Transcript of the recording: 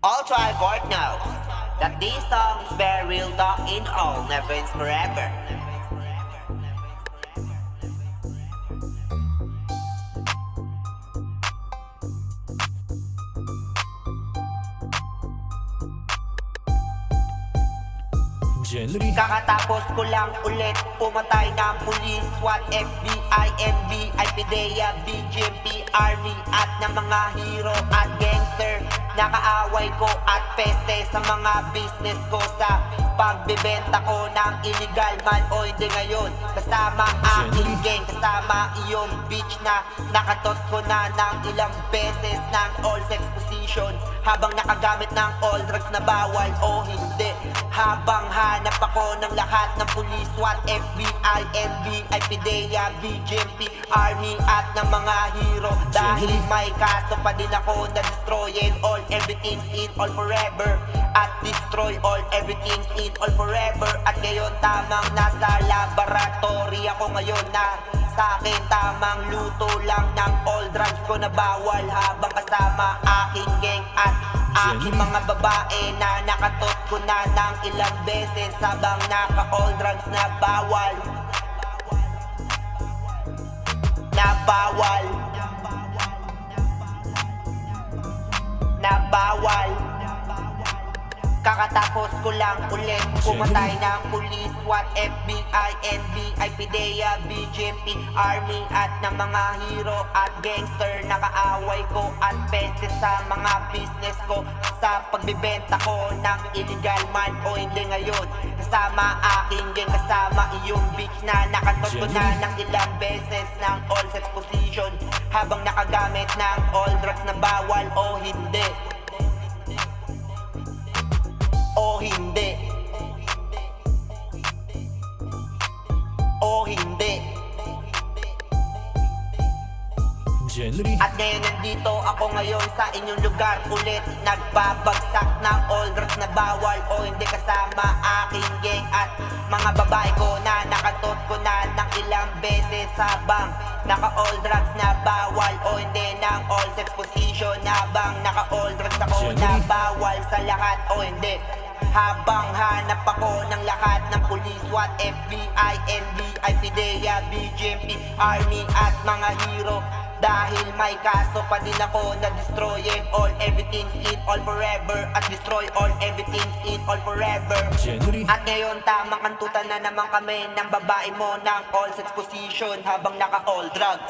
All trial court knows that this song is very real talk in all, never ends forever. January. Kakatapos ko lang ulit pumatay ng pulis, SWAT, FBI, NBI, PDEA, BGMP, Army at ng mga hero at gangster. Nakaaway ko at peste sa mga business ko sa pagbebenta ko ng illegal man o hindi ngayon. Kasama aking gang, kasama iyong bitch na nakatot ko na ng ilang beses ng all sex position. Habang nakagamit ng all drugs na bawal o hindi. Habang hanap ako ng lahat ng police, SWAT, FBI, NBI, PDEA, BGMP, Army at ng mga hero. Dahil may kaso pa din ako na destroyin all everything in all forever. At destroy all everything in all forever. At ngayon tamang nasa laboratory ako ngayon na sa akin tamang luto lang ng all drugs ko na bawal. Habang kasama aking gang at aking mga babae na nakatot ko na ng ilang beses. Habang naka-all drugs na bawal. Na bawal. Na bawal. Kakatapos ko lang ulit pumatay ng pulis, SWAT, FBI, NBI, PDEA, BGMP, Army at ng mga hero at gangster. Nakaaway ko at peste sa mga business ko sa pagbibenta ko ng illegal man o hindi ngayon. Kasama aking gang, kasama iyong bitch na nakatot ko na ng ilang beses ng all sex position. Habang nakagamit ng all drugs na bawal o hindi. O hindi. O hindi. January. At ngayon nandito ako ngayon sa inyong lugar ulit. Nagbabagsak ng all drugs na bawal o hindi kasama aking gang at mga babae ko na nakatot ko na ng ilang beses. Habang naka-all drugs na bawal o hindi ng all sex position. Habang naka-all drugs ako na bawal sa lahat o hindi. Habang hanap ako ng lahat ng police, SWAT, FBI, NBI, PDEA, BGMP, Army at mga hero. Dahil may kaso pa din ako na destroyin all everything in all forever. At destroy all everything in all forever. January. At ngayon tamang kantutan na naman kami ng babae mo ng all sex position. Habang naka all drugs.